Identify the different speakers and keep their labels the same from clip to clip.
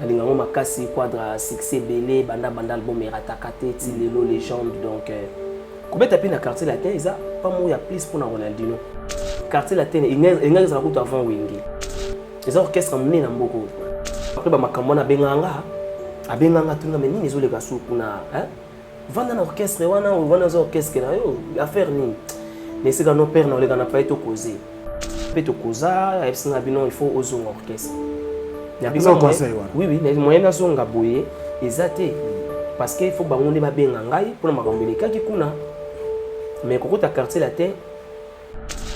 Speaker 1: Nalingango makasi quadra succès belé banda album eratakate tilelo légende donc kubeta pe na quartier latin eza pas mo ya plus pour na Ronaldinho quartier latin inga za kutu avant wingi eza orchestre mné na mboko après ba makambo na benganga abenganga tunga mais nini ezoleka su kuna vanda na orchestre wana ou vanda za orchestre na yo affaire nini mais c'est quand nos pères na oleka na pas to causer pe to causa efsinga bino il faut ozo orchestre.
Speaker 2: Oui,
Speaker 1: les moyens sont gaboyés, exacté. Parce qu'il faut que nous ayons bien ngai pour nous faire des kuna. Mais quand tu as quartier latin,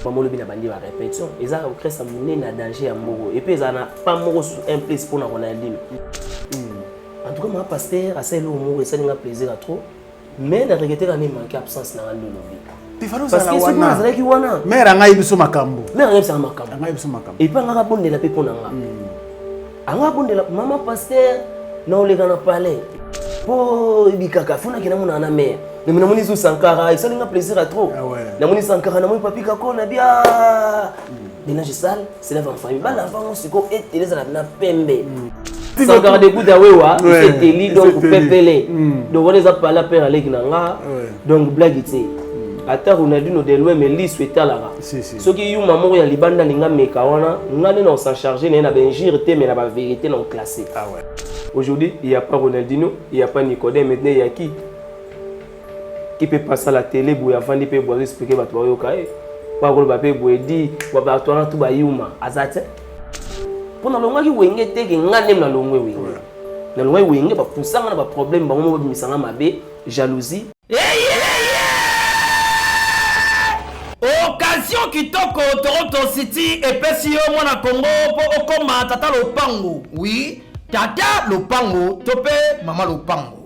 Speaker 1: pas moi le bien bandi la répétition. Ils ont créé ça mener na danger à moro. Et puis ils ont pas moro un place pour nous Ronaldinho. En tout cas, moi pasteur, à celle où moro ça nous a plaisir à trop. Mais la regretter la même manque absence dans le lobby. Parce que c'est moi qui wana.
Speaker 2: Mais rangai biso makambo.
Speaker 1: Mais rangai biso makambo.
Speaker 2: Rangai biso makambo.
Speaker 1: Et pas ngara bonne la pe pour nanga. Anga bonde la maman pasteur na olega na palais po ibikaka funa kina mona na mère na mona moni Sankara ça n'a plaisir à trop na moni Sankara na moni papi kako na bien ménage sale c'est la famille ba l'enfant siko et les na pembe Sankara de kuda wewa c'est teli donc pepele donc on les a pas la père avec nanga donc blague ité ata Ronaldinho de loin mais li souhaiter la ce qui yu maman ya libanda ninga meka wana ngane na s'en charger na benjir te mais la vérité non classée. Aujourd'hui il y a pas Ronaldinho, il y a pas Nicodème, maintenant il y a qui peut passer à la télé pour avant de peut boire expliquer ba to yoka pas ko ba peut boire di ba to na to ba yuma azate pour na longa ki wenge te ke ngane na longwe wenge na longwe wenge ba pusanga na ba problème ba mo misanga mabe jalousie.
Speaker 3: Occasion kitoko Toronto City et PSO mwana Congo po okoma tata lopango. Oui, tata lopango tope mama lopango.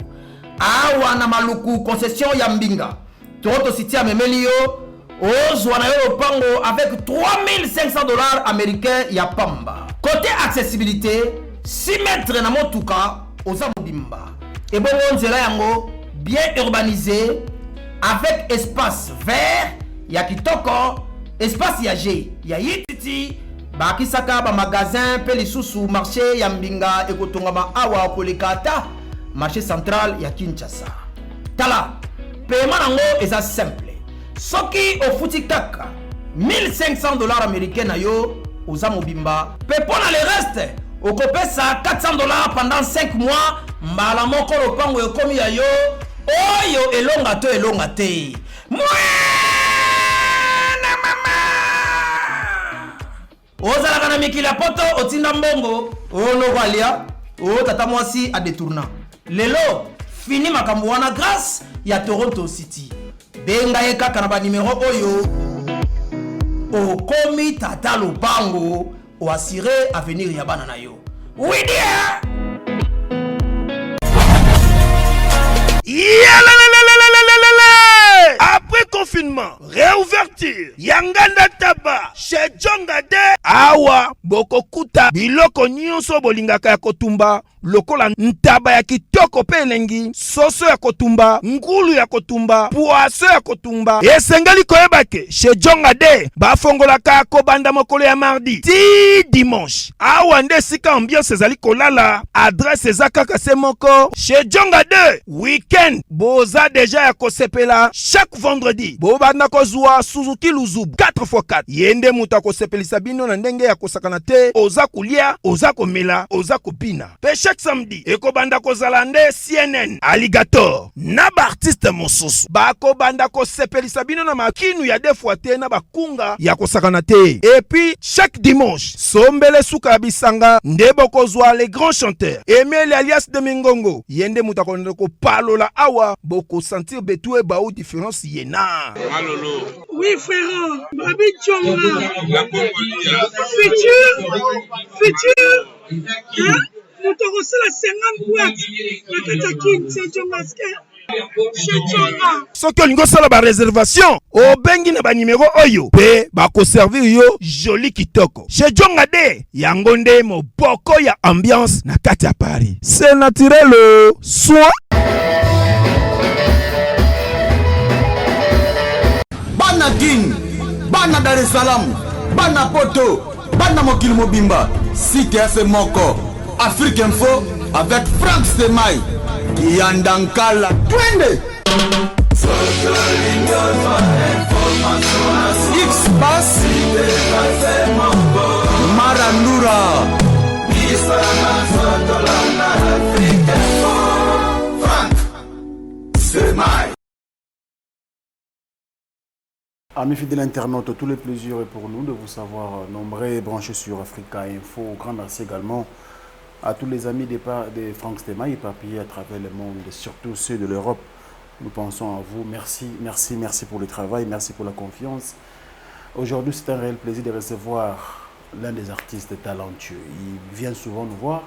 Speaker 3: Awa na maluku concession ya Mbinga. Toronto City a memeli yo ozwa na yo lopango avec $3,500 américains ya pamba. Côté accessibilité, 6 mètres na motuka oza mobimba. Et bon nzela yango bien urbanisé avec espace vert. Ya kitoko espace ya G ya yititi bakisaka ba magasin pe lisusu marché ya Mbinga ekotongama awa kolekata marché central ya Kinshasa. Tala paiement nango eza simple soki ofuti kaka $1,500 américains na yo oza mobimba pe pona le reste okopesa $400 pendant 5 mois mbala moko lopango ekomi ya yo oyo elonga te ozalaka na mikili ya poto otinda mbongo onovalia tata mwasi a détourna lelo fini makambo wana grâce ya Toronto City benga ye kaka na ba numéro oyo okomi tata lopango o assurer avenir ya bana na yo oui dia
Speaker 4: après confinement, réouverture, Yanganda Taba, chez Djongade, Awa, Bokokuta, Biloko Nyonso Bolingaka ya Kotumba, lokola ntaba ya kitoko pe elengi, soso ya kotumba, ngulu ya kotumba, poaso ya kotumba, esengali koyebake, chez Djongade, bafongolaka kobanda mokolo ya mardi, ti dimanche, awa nde sika ambiance ezali kolala, adresse ezakaka se moko, chez Djongade, weekend, boza deja ya kosepela, chaque vendredi, bobanda kozwa Suzuki Luzub, 4x4, yende muta kosepelisa bino na ndenge ya kosakana te, oza kulia, oza komela, oza kopina, pe chaque samedi, ekobanda kozala nde CNN, Alligator, na ba artiste mosusu, bako banda kosepelisa bino na makinu ya defwa te na bakunga ya kosakana te, et puis chaque dimanche, sombele suka ya bisanga, nde bokozwa les grands chanteurs, Emile alias de Mingongo, yende muta ko palola awa, boko sentir betue ba ou différence yena.
Speaker 5: Malolo.
Speaker 6: Oui frère, Babi Tchonga. Futur. Hein? Nous t'avons la 50 boîtes. La Katakin, c'est Tchongaske.
Speaker 4: Soki olingo sala ba réservation obengi na ba numéro oyo pe ba ko servir yo joli kitoko chez Djongade yango nde moboko ya ambiance na kati ya Paris c'est naturel soit
Speaker 7: bana Guine bana Dar es Salaam bana Poto bana mokili mobimba site ya se moko Afrique Info avec Franck Stemai. Yandankala. Twende. X-Bass Marandura. Franck Stemai.
Speaker 2: Amis fidèles internautes, tous les plaisirs est pour nous de vous savoir nombreux et branchés sur Africa Info. Grand merci également à tous les amis de Franck Stemai éparpillés à travers le monde, surtout ceux de l'Europe. Nous pensons à vous. Merci, merci, merci pour le travail, merci pour la confiance. Aujourd'hui, c'est un réel plaisir de recevoir l'un des artistes talentueux. Il vient souvent nous voir,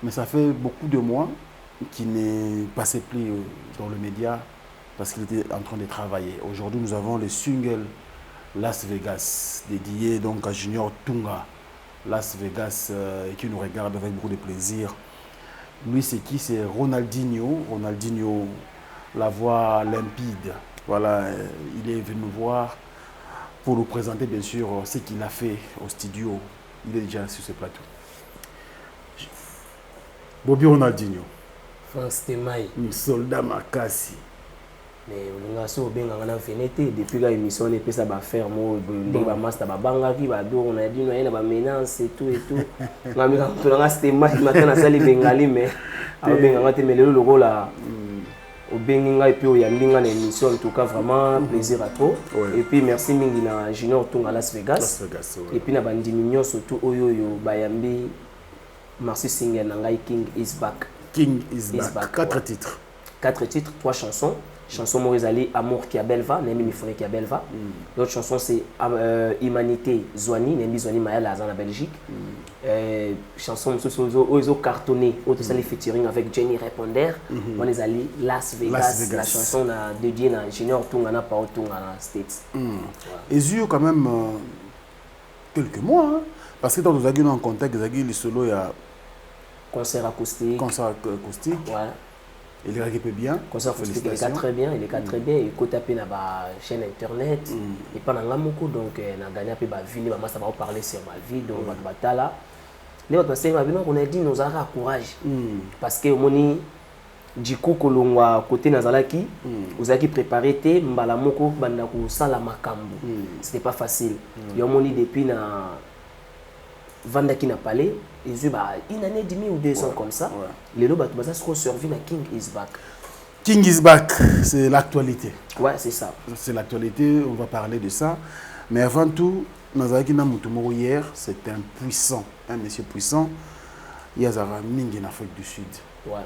Speaker 2: mais ça fait beaucoup de mois qu'il n'est passé plus dans le média parce qu'il était en train de travailler. Aujourd'hui, nous avons le single Las Vegas, dédié donc à Junior Tunga. Las Vegas qui nous regarde avec beaucoup de plaisir. Lui, c'est qui? C'est Ronaldinho. Ronaldinho, la voix limpide. Voilà, il est venu nous voir pour nous présenter bien sûr ce qu'il a fait au studio. Il est déjà sur ce plateau. Bobby Ronaldinho.
Speaker 1: Franck Stemai.
Speaker 2: Soldat Makasi.
Speaker 1: Mais on a so bien on a fenêtre depuis la émission on peut ça va faire moi ba master ba banga ki ba do on a dit non ba menace et tout ngami quand on a Stemai matin na sali bengali mais ben on a te melelo le rôle là au benga et puis au yandinga na émission en tout cas vraiment plaisir à trop et puis merci mingi na Junior Tunga Las Vegas et puis na bandi mignon surtout oyo bayambi merci singer na ngai King is back.
Speaker 2: King is back. 4 titres.
Speaker 1: 4 titres, 3 chansons. Chanson Morizali, Amour qui a Belva, Nemi Mifone qui a Belva. L'autre chanson c'est Humanité Zouani, Nemi Zouani Maya Lazan la Belgique. Chanson Oizo cartonné, autre ça les featuring avec Jenny Réponder. On est allé Las Vegas. La chanson a dédiée à Junior Tunga na Pao Tunga na States.
Speaker 2: Et eu quand même quelques mois, hein, parce que dans nos aguilles en contact, les solos il y a
Speaker 1: concert acoustique.
Speaker 2: Concert acoustique.
Speaker 1: Ouais.
Speaker 2: Il est récupéré bien.
Speaker 1: Concert acoustique, il est très bien. Il est très bien. Il coûte à peine à la chaîne internet. Et pendant un moment, donc, on a gagné un peu de vie. Ça va parler sur ma vie. Donc, on va battre là. On a dit, nous avons courage. Parce que, du coup, kolongwa côté Nazalaki, vous avez préparé te mbalamoko bandaku sala makambu. C'était pas facile. Yomoni depuis na Vandaki na palais, ils ont une année, 10 ou 2 ans comme ça. Les lots bateaux sont servis na King is back.
Speaker 2: King is back, c'est l'actualité.
Speaker 1: Ouais, c'est ça.
Speaker 2: C'est l'actualité, on va parler de ça. Mais avant tout, Nazalaki na Mutumoro hier, c'est un puissant, un monsieur puissant. Il y a Zara Mingi en Afrique du Sud.
Speaker 1: Ouais.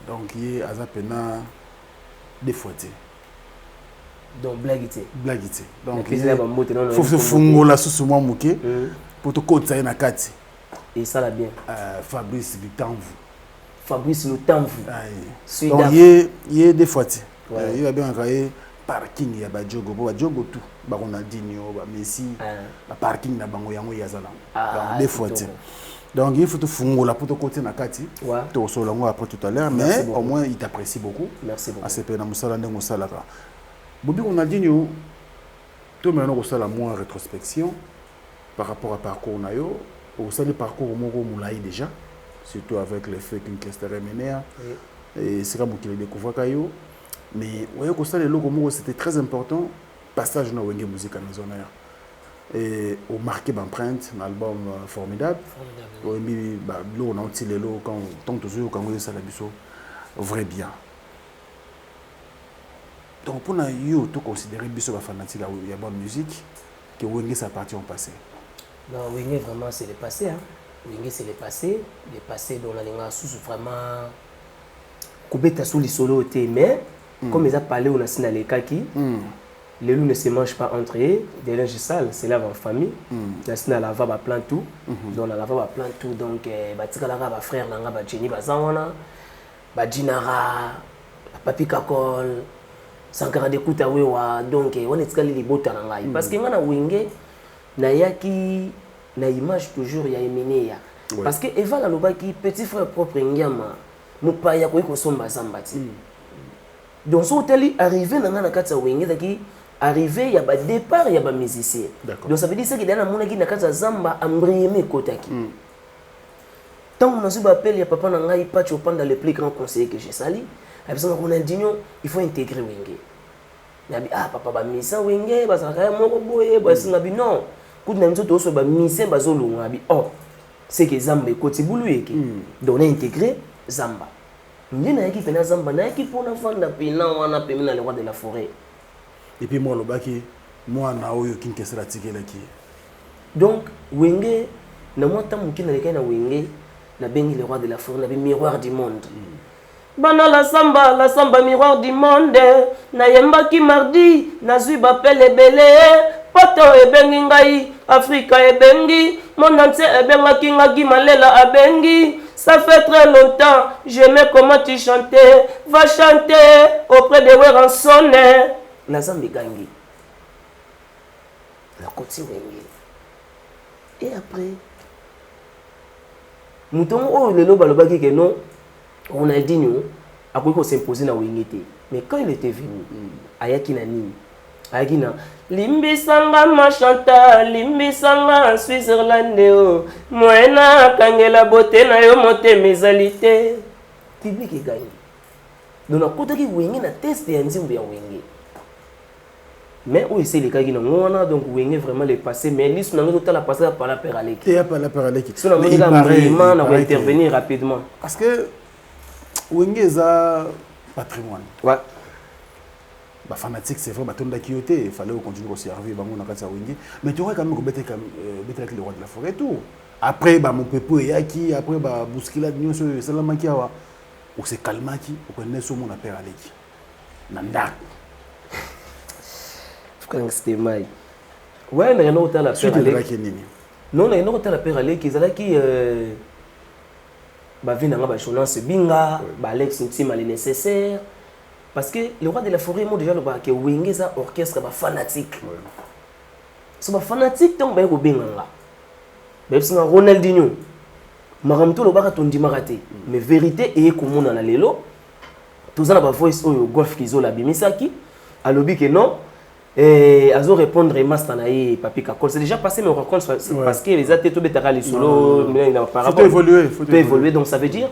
Speaker 2: Donc il y a Azapena des fois.
Speaker 1: Donc blaguité.
Speaker 2: Blaguité. Donc
Speaker 1: il
Speaker 2: faut se fungola sous moi mouké pour te côté na kati.
Speaker 1: Et ça l'a bien.
Speaker 2: Fabrice Lutanvu.
Speaker 1: Fabrice Lutanvu.
Speaker 2: Donc il y a des fois. Il va bien envoyer parking il y a Badjogo, Badjogo tout. Ba Ronaldinho, ba Messi, ba parking na bango yango yazala. Donc des fois. Donc il faut te fungola pour te côté na kati. Tu au solongo après tout à l'heure, mais au moins il t'apprécie beaucoup.
Speaker 1: Merci beaucoup.
Speaker 2: À ce peu na musala ndenge musala ka. Bobby Ronaldinho, tout maintenant on la moins rétrospection par rapport à parcours nayo, au sein du parcours au Moro Moulaï déjà, surtout avec les faits qu'une question mené et c'est comme qu'il a découvert Kayo, mais voyez que ça les logos Moro c'était très important passage na Wenge musique à maisonnaire et au marqué d'empreinte un album formidable. Au mi ba lo on a aussi les lots quand tant toujours quand vous ça la biso vrai bien. Donc pour nous, tout considérer que les fanatiques il y a bonne musique, que Wenge ça partie en passé.
Speaker 1: Non, Wenge vraiment c'est le passé. Hein. Wenge c'est le passé dont la langue sous vraiment coupé sous les solos mais comme ils ont parlé on a signé les kaki, les loups ne se mangent pas entre eux, des linges sales, c'est là en famille. La signé la va plein tout, donc la va plein tout donc batika la va frère la va Jenny bazawana, ba Dinara, Papi Kakol. Sankara de kuta wewa donc on est calé les bottes à ngai parce que ngana Wenge na yaki na image toujours ya emene ya parce que Eva la lobaki petit frère propre ngama mupaya ko ikosomba zambati donc so teli arrivé na ngana katsa Wenge taki arrivé ya ba départ ya ba musicien donc ça veut dire que dans mona ki na katsa zamba ambrieme kotaki Tant qu'on a su appel, il y a papa Nangaï Patch au pan dans les plus grands conseillers que j'ai sali. Il y a Ronaldinho, il faut intégrer Wenge. Il y a papa ba misa Wenge, ba ça mon boye, ba singabi non. Coup de n'importe où ba misa ba zolo ngabi. Oh, c'est que Zamba côté boulou eki. Donc on a intégré Zamba. Nous na équipe na Zamba na équipe pour na fanda pina wana pemina le roi de la forêt.
Speaker 2: Et puis moi le baki moi na oyo kinkesera tikela ki.
Speaker 1: Donc Wenge na moi tant mukina le kana Wenge na bengi le roi de la forêt, na miroir du monde. Bana la samba miroir du monde. Na yemba ki mardi, na zui bapel ebele. Poto ebengi ngai, Afrika ebengi. Mon entier ebenga ki ngaki malela abengi. Ça fait très longtemps, j'aimais comment tu chantais. Va chanter auprès de Weranson. La zambi gangi. La côte wengi. Et après, mouton oh le loba loba qui que non. Ronaldinho a pu s'imposer dans Wingete. Mais quand il était venu, Ayaki Nani, Ayaki na Limbi Sanga Machanta, Limbi Sanga Switzerland, Moena Kangela Bote na yo monte mesalité. Public est gagné. Donc on a côté qui Wingé na test et Anzi bien Wingé. Mais où c'est les cas qui n'ont pas donc Wingé vraiment les passé. Mais l'issue n'a pas la passé par la Peralek.
Speaker 2: T'es pas la Peralek.
Speaker 1: Si on a intervenir rapidement.
Speaker 2: Parce que Wenge est un patrimoine.
Speaker 1: Ouais.
Speaker 2: Bah, fanatique, c'est vrai, bah, il fallait continuer à servir, bah, on a fait Wenge. Mais tu vois quand même que avec le roi de la forêt et tout. Après, bah, mon peuple est acquis, après, bah, Bouskila, Nyon, Salamaki, ou c'est Kalmaki, ou qu'on est sur mon appel à l'équipe. Nanda.
Speaker 1: C'était mal. Ouais, mais il y a un autre à la paire à l'équipe. Non, il y a un autre à la paire à l'équipe. Qui bah vient dans la chonance binga bah Alex Ntima les nécessaire parce que le roi de la forêt moi déjà le ba que Wenge ça orchestre ba fanatique so ba fanatique donc ba ko binga là ba singa Ronaldinho maramto lo ba to ndima raté mais vérité et ko mona na lelo tous na ba voice oyo golf kizo la bimisaki alobi que non et azo répondre master na yi papi kakol c'est déjà passé mais on raconte parce que les athées tout betara les solo mais il a par rapport faut évoluer donc ça veut dire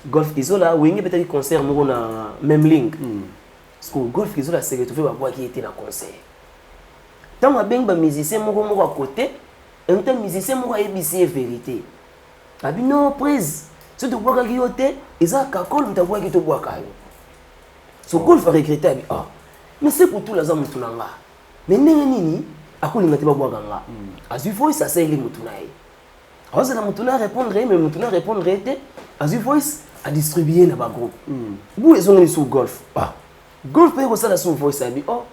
Speaker 1: golf isola Wenge peut-être concert mo na même ligne parce que golf isola c'est que tu fais ba bois qui était na concert tant ma beng ba musicien mo à côté un tel musicien mo a ébissé vérité abi non prise c'est de bois qui yote isa kakol mta bois qui to bois kayo so golf a regretté abi ah mais c'est pour tout la zamu tunanga mais ndenge nini akolinga te babwa ganga azui voice asa ili mutuna ye aza na mutuna répondre mais mutuna répondre te azui voice a distribuer na ba groupe bu ezongeli sur golf ah golf pe ko sala sur voice abi oh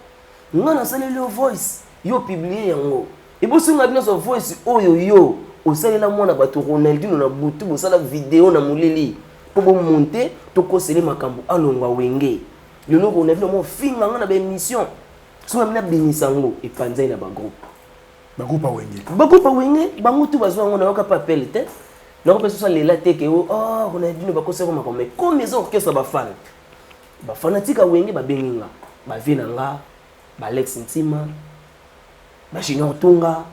Speaker 1: ngana sala le voice yo publier yango e bo sunga bino so voice oyo yo osalela mwana bato Ronaldinho na butu bo sala vidéo na mulili po bo monter to ko sele makambu alongwa Wenge le logo on a vu mon film dans la émission so amena binisango et panzai na ba groupe a Wenge bango tu bazwa ngona yoka papel te non parce que ça les la te que oh on a dit no ba ko seko makome mais comme les orchestres ba fan ba fanatique a Wenge ba benginga ba vinanga ba Alex Ntima ba Junior Tunga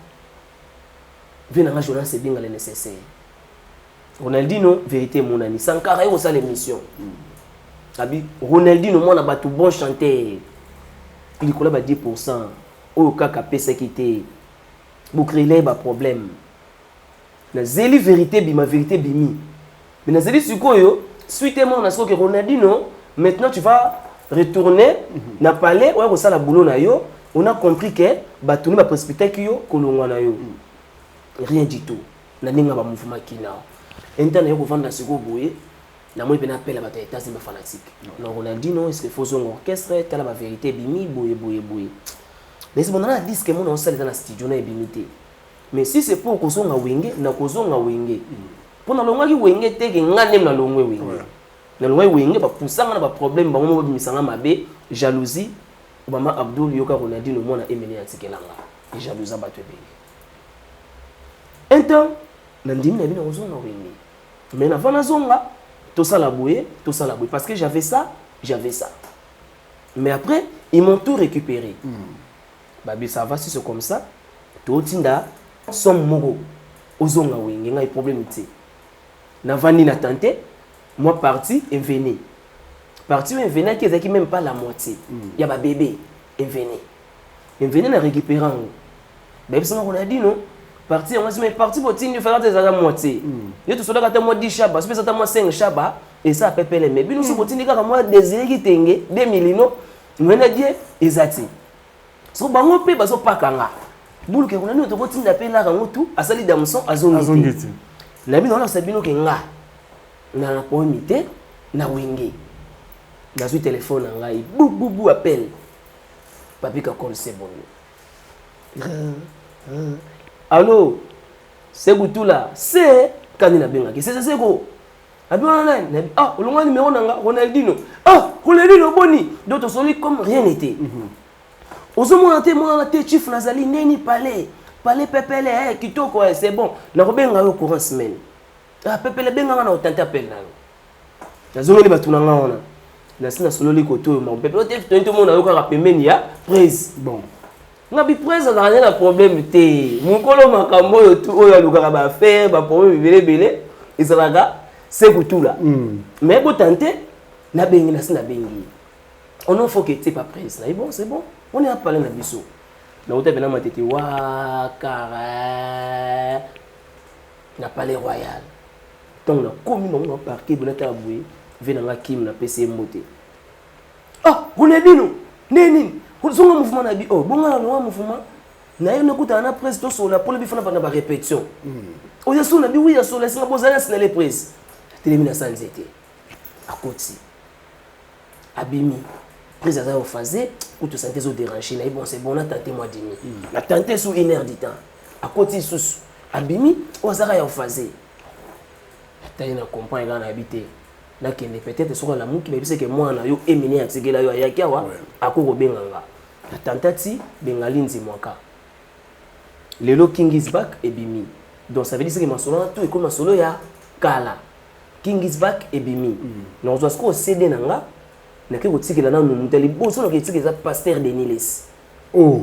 Speaker 1: vinanga Jonas c'est bien le nécessaire Ronaldinho vérité mon ami Sankara au ça l'émission Abi Ronaldinho moi na batu bon chanteur il colle ba 10% au kaka pesa qui était pour créer ba problème na zeli vérité bima vérité bimi mais na zeli sikoyo suite moi na soko que Ronaldinho maintenant tu vas retourner na palais ouais ko ça la boulot na yo on a compris que batu ni ba précipiter ki yo kolongwa na yo rien du tout na ninga ba mouvement kina interne yo ko vendre na siko boye na moi pena appel à bataille tas de fanatique non Ronaldinho est-ce qu'il faut son orchestre telle la vérité bimi boye mais c'est bon na disque mon on sale dans la studio na bimité mais si c'est pour kozonga Wenge na kozonga Wenge pour na longa ki Wenge te ke ngane na longwe Wenge na longwe Wenge ba poussanga na ba problème ba mo bimisanga mabe jalousie Obama Abdul yoka Ronaldinho mo na emene atikelanga jalousa batwe be un temps na ndimi na bino kozonga Wenge mais na vana zonga tout ça la bouée parce que j'avais ça mais après ils m'ont tout récupéré babi ça va si c'est comme ça tout tinda som mogo ozonga Wenge ngai problème ti Navandi na tante, moi parti et venez. Parti et venez qui est même pas la moitié. Il y a ma bébé et venez. Et venez na récupérer. Ben ça on a dit non. Parti moi mais parti pour tine faire la moitié. Yo tout cela quand moi 10 chaba, c'est ça moi 5 chaba et ça peut peler mais nous pour tine quand moi désiré qui tenge 2 milino, moi na dit ezati. So bango pe baso pakanga. Bulu ke kuna ni to tine appel la rango tout asali damson azongiti. Na bino na sabino ke nga. Na poimité na wenge. Na su téléphone ngai bou appel. Papi ka call c'est bon. Allô, c'est Boutoula, c'est Kanina Bengaki, c'est quoi? Ah, on a numéro nanga, Ronaldinho. Ah, Ronaldinho boni. D'autres sont comme rien n'était. Aux hommes on a témoin la tête chiffre Nazali neni palais pepele kitoko c'est bon. Na robenga yo courant semaine. Ah pepele benga na otante appel na. Na zongo ni batuna ngana. Na sina solo likoto mo pepele tout le monde a yo ka pemeni ya prise. Bon. Ngabi prise na rien problème té. Mukolo makambo yo tout oyo alukaka ba faire ba problème belé ezalaga c'est Boutoula. Mais bo tante na bengi na sina bengi. On ne faut que tu pas prise là. Bon, c'est bon. On est à parler de biso. Na hotel bena matete wa kara. Na palais royal. Donc na komi na parquet bonata aboué, venanga kim na PC moté. Ah, on est dino. Neni. Zonga mouvement na bi oh, bonga na mouvement. Na yo nakuta na presse to sur la pour le bifana ba répétition. O ya so na bi oui ya so la singa bozana na les prises. Télémina sans été. À côté. Abimi. Prise à au phasé, ou tu sentais au déranger, là, bon, c'est bon, on a tenté moi demi. On a tenté sous 1 heure du temps. À côté, sous Abimi, on s'arrête au phasé. Tu as une compagne qui a habité. Là, qui est peut-être sur la mouque, mais c'est que moi, on a eu éminé à Tségé, là, il y a Kiawa, à Koro Benganga. La tentative, Bengaline, c'est moi. Le lot King is back et Bimi. Donc, ça veut dire que ma solo, tout est comme ma solo, il y a Kala. King is back et Bimi. Donc, on doit se céder nanga. Nake kotikela na mutali boso na kotikela pasteur Deniles. Oh.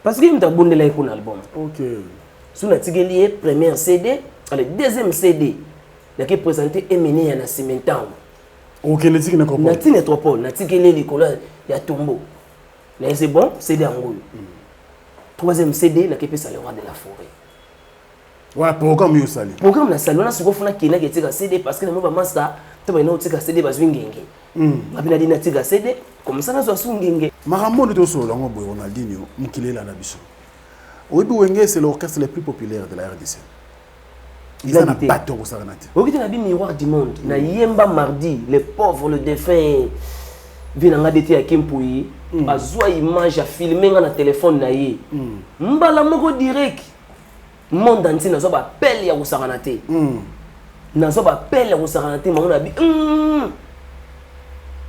Speaker 1: Parce que m'ta bondela un album. OK. Sous na tikeli première CD, le deuxième CD, nake présenter Emene ya na Cimentan. OK, le tikeli na kopon. Na tine tropol, na tikeli likolo ya tombeau. Mais c'est bon, CD ngolo. Troisième CD, nake pesa le roi de la forêt. Ouais, programme yo sali. Programme na sali, on a souvent fona kina ke tika CD parce que na mo master, to ba ina tika CD bazwingenge. Mabina dina tika CD comme ça na zo sungenge. Marambo de so longo boy Ronaldinho mukilela na biso. Obi Wenge c'est l'orchestre le plus populaire de la RDC. Ils en a pas de Rosaranati. Obi na bi miroir du monde na yemba mardi les pauvres le défunt vinanga dete ya Kempuyi bazwa image a filmer na téléphone na ye. Mbala moko direct monde entier nazo ba appel ya Rosaranati. Nazo ba appel ya Rosaranati ma on a bi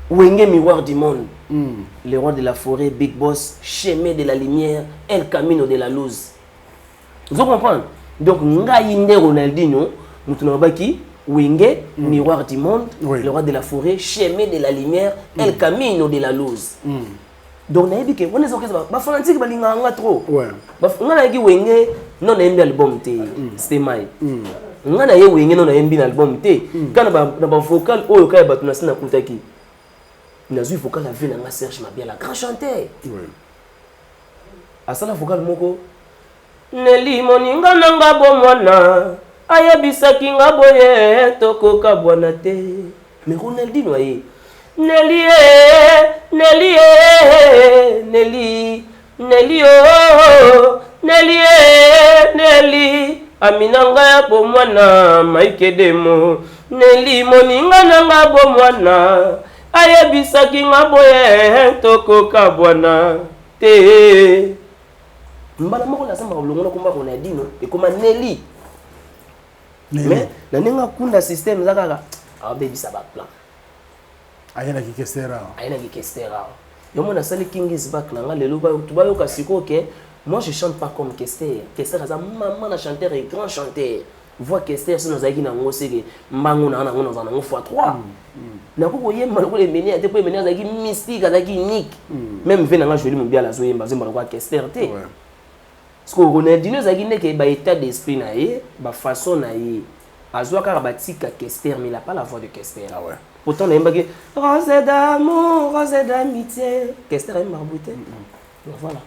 Speaker 1: Wenge miroir du monde, le roi de la forêt, Big Boss, chemin de la lumière, El Camino de la luz. Vous comprenez? Donc, nga yinde Ronaldinho, nous tenons baki, Wenge miroir du monde, le roi de la forêt, chemin de la lumière, El Camino de la luz. Donc, na yebike, on est sorti ba fanatique ba linga nga trop. Ouais. Ba nga na yeki Wenge non na yembi album te, c'était mai. Nga na ye Wenge non na yembi album te. Kana ba vocal oyo kaya batuna sina kutaki. Il faut que la ville na Serge Mabia la grand chanteur. Oui. À ça la vocal moko Neli moninga nanga bomwana ayebisaki nga boye tokoka bwana te. Mais Ronaldinho ye Neli aminanga ya bomwana maike demo Neli moninga nanga bomwana ayebisaki nga boye tokoka bwana te. Mbala moko la samba longo na komba Ronaldinho e koma Nelly. Mais na nenga kunda système zakaka abebisa ba plan. Ayena ki kestera. Yo mona sali King is back na nga lelo ba tuba yo kasiko ke moi je chante pas comme Kester. Kester a maman na chanteur et grand chanteur. Voix Kester si nous avons na ngoseke mbangu na ngo na ngo x3. Na ko yemba ko le meni ate po meni azaki mystique azaki unique. Même vena nga joli mobia la zo yemba zemba ko Kester te. Parce que Ronaldinho azaki ne ke ba état d'esprit na ye, ba façon na ye. Azoua Karabatika Kester, mais il n'a pas la voix de Kester.
Speaker 2: Ah ouais.
Speaker 1: Pourtant, on a une rose d'amour, rose d'amitié. Kester est marbouté. Voilà.